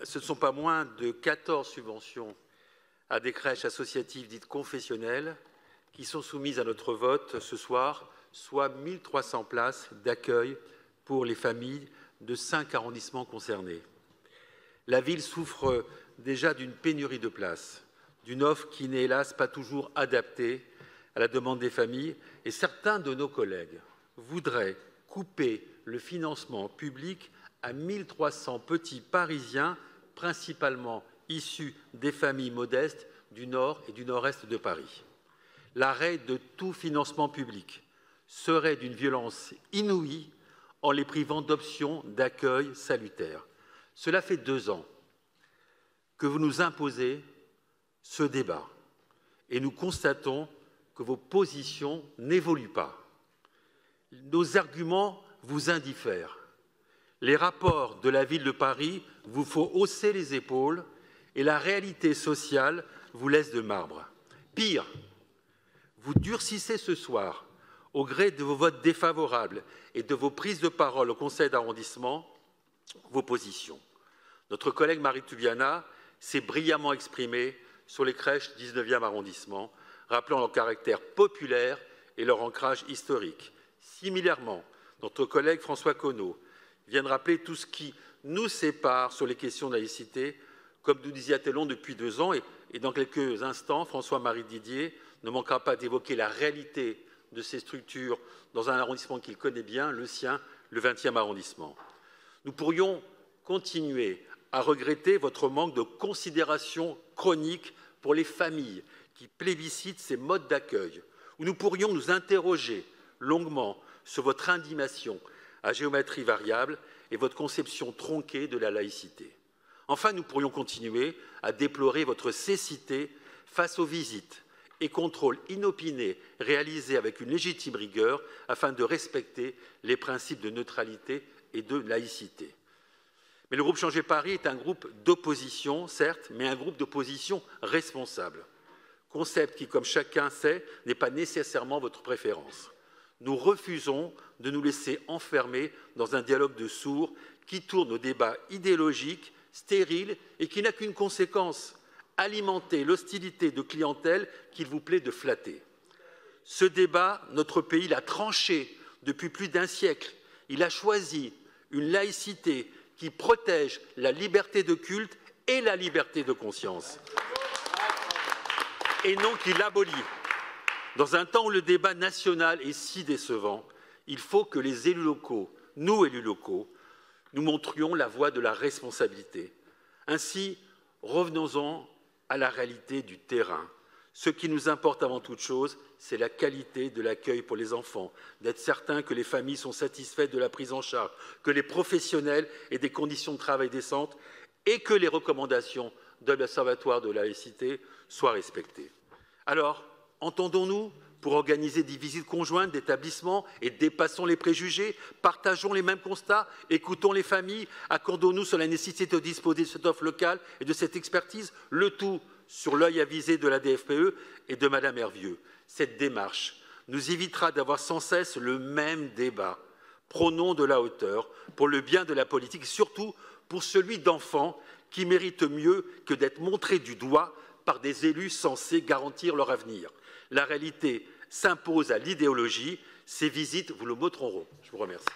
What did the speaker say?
ce ne sont pas moins de 14 subventions à des crèches associatives dites confessionnelles qui sont soumises à notre vote ce soir, soit 1300 places d'accueil pour les familles de 5 arrondissements concernés. La ville souffre déjà d'une pénurie de places, d'une offre qui n'est hélas pas toujours adaptée à la demande des familles, et certains de nos collègues voudraient couper le financement public à 1300 petits Parisiens, principalement issus des familles modestes du nord et du nord-est de Paris. L'arrêt de tout financement public serait d'une violence inouïe en les privant d'options d'accueil salutaires. Cela fait 2 ans que vous nous imposez ce débat et nous constatons que vos positions n'évoluent pas. Nos arguments vous indiffèrent. Les rapports de la ville de Paris vous font hausser les épaules et la réalité sociale vous laisse de marbre. Pire, vous durcissez ce soir, au gré de vos votes défavorables et de vos prises de parole au conseil d'arrondissement, vos positions. Notre collègue Marie Toubiana s'est brillamment exprimée sur les crèches du 19e arrondissement, rappelant leur caractère populaire et leur ancrage historique. Similairement, notre collègue François Conneau vient de rappeler tout ce qui nous sépare sur les questions de laïcité, comme nous disait Atellon depuis 2 ans, et dans quelques instants, François-Marie Didier ne manquera pas d'évoquer la réalité de ces structures dans un arrondissement qu'il connaît bien, le sien, le 20e arrondissement. Nous pourrions continuer à regretter votre manque de considération chronique pour les familles qui plébiscitent ces modes d'accueil, ou nous pourrions nous interroger longuement sur votre indignation à géométrie variable et votre conception tronquée de la laïcité. Enfin, nous pourrions continuer à déplorer votre cécité face aux visites et contrôles inopinés réalisés avec une légitime rigueur afin de respecter les principes de neutralité et de laïcité. Mais le groupe Changer Paris est un groupe d'opposition, certes, mais un groupe d'opposition responsable. Concept qui, comme chacun sait, n'est pas nécessairement votre préférence. Nous refusons de nous laisser enfermer dans un dialogue de sourds qui tourne au débat idéologique, stérile et qui n'a qu'une conséquence, alimenter l'hostilité de clientèle qu'il vous plaît de flatter. Ce débat, notre pays l'a tranché depuis plus d'1 siècle. Il a choisi une laïcité qui protège la liberté de culte et la liberté de conscience, et non qui l'abolit. Dans un temps où le débat national est si décevant, il faut que les élus locaux, nous élus locaux, nous montrions la voie de la responsabilité. Ainsi, revenons-en à la réalité du terrain. Ce qui nous importe avant toute chose, c'est la qualité de l'accueil pour les enfants, d'être certain que les familles sont satisfaites de la prise en charge, que les professionnels aient des conditions de travail décentes et que les recommandations de l'Observatoire de la laïcité soient respectées. Alors, entendons-nous pour organiser des visites conjointes d'établissements et dépassons les préjugés, partageons les mêmes constats, écoutons les familles, accordons-nous sur la nécessité de disposer de cette offre locale et de cette expertise, le tout sur l'œil avisé de la DFPE et de Madame Hervieux. Cette démarche nous évitera d'avoir sans cesse le même débat. Prônons de la hauteur pour le bien de la politique, et surtout pour celui d'enfants qui méritent mieux que d'être montrés du doigt par des élus censés garantir leur avenir. La réalité s'impose à l'idéologie. Ces visites vous le montreront. Je vous remercie.